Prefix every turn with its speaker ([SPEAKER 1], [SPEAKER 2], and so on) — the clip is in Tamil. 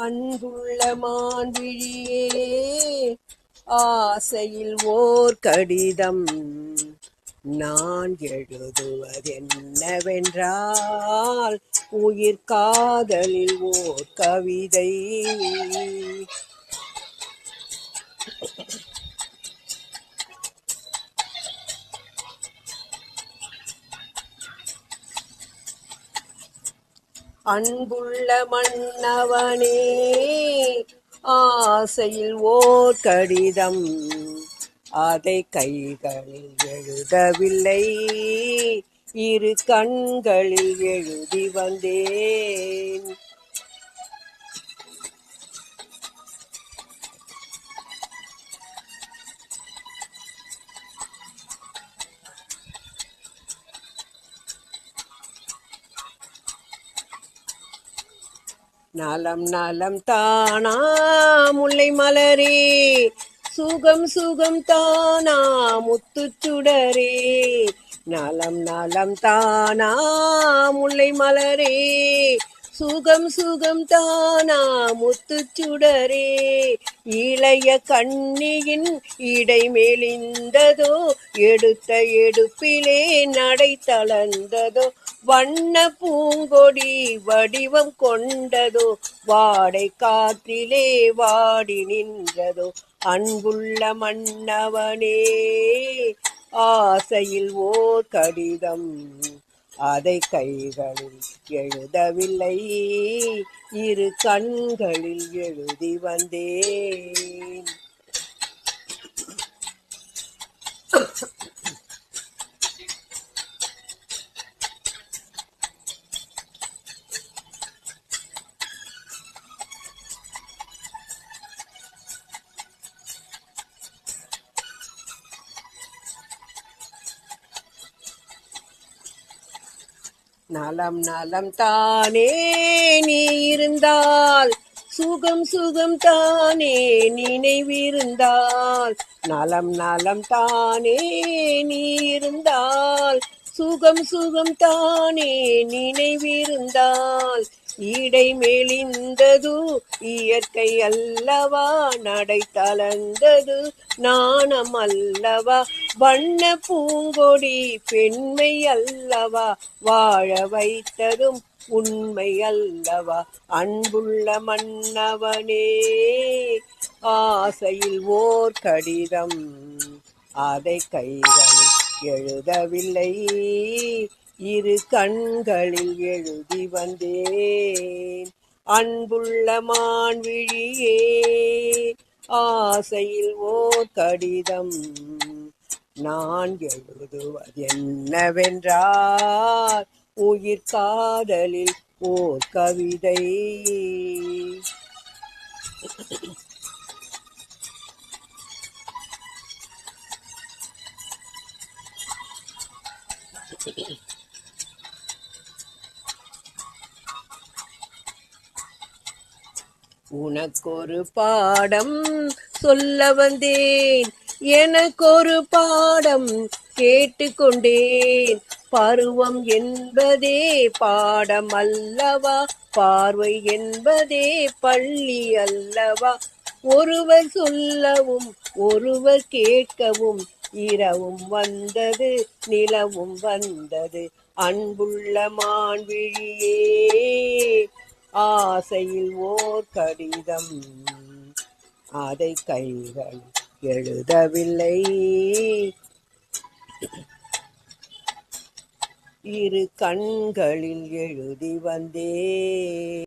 [SPEAKER 1] அன்புள்ள மான்விழியே, ஆசையில் ஓர் கடிதம் நான் எழுதுவதென்னவென்றால், உயிர் காதலில் ஓர் கவிதை. அன்புள்ள மன்னவனே, ஆசையில் ஓர் கடிதம், அதை கைகளில் எழுதவில்லை, இரு கண்களில் எழுதி வந்தேன். நலம் நலம் தானா முல்லை மலரே, சுகம் சுகம் தானா முத்துச்சுடரே. நலம் நலம் தானா முல்லை மலரே, சுகம் சுகம் தானா முத்துச்சுடரே. இளைய கண்ணியின் இடை மெலிந்ததோ, எடுத்த எடுப்பிலே நடை தளர்ந்ததோ. வண்ண பூங்கொடி வடிவம் கொண்டதோ, வாடை காற்றிலே வாடி நின்றதோ. அன்புள்ள மன்னவனே, ஆசையில் ஓர் கடிதம், அதை கைகளில் எழுதவில்லை, இரு கண்களில் எழுதி வந்தேன். நலம் நலம் தானே நீ இருந்தால், சுகம் சுகம் தானே நினைவிருந்தால். நலம் நலம் தானே நீ இருந்தால், சுகம் சுகம் தானே நினைவிருந்தால். இடை மெலிந்தது இயற்கை அல்லவா, நடை தளர்ந்தது நாணம் அல்லவா. வண்ண பூங்கொடி பெண்மை அல்லவா, வாழ வைத்ததும் உண்மை அல்லவா. அன்புள்ள மன்னவனே, ஆசையில் ஓர் கடிதம், அதை கைகளில் எழுதவில்லை, இரு கண்களில் எழுதி வந்தேன். அன்புள்ள மான்விழியே, ஆசையில் ஓர் கடிதம், நான் எழுதுவதென்னவென்றால், உயிர் காதலில் ஓர் கவிதை. உனக்கொரு பாடம் சொல்ல வந்தேன், எனக்கொரு பாடம் கேட்டுக்கொண்டேன். பருவம் என்பதே பாடம் அல்லவா, பார்வை என்பதே பள்ளி அல்லவா. ஒருவர் சொல்லவும் ஒருவர் கேட்கவும், இரவும் வந்தது நிலவும் வந்தது. அன்புள்ள மான்விழியே, ஆசையில் ஓர் கடிதம், அதை கைகள் எழுதவில்லை, இரு கண்களில் எழுதி வந்தேன்.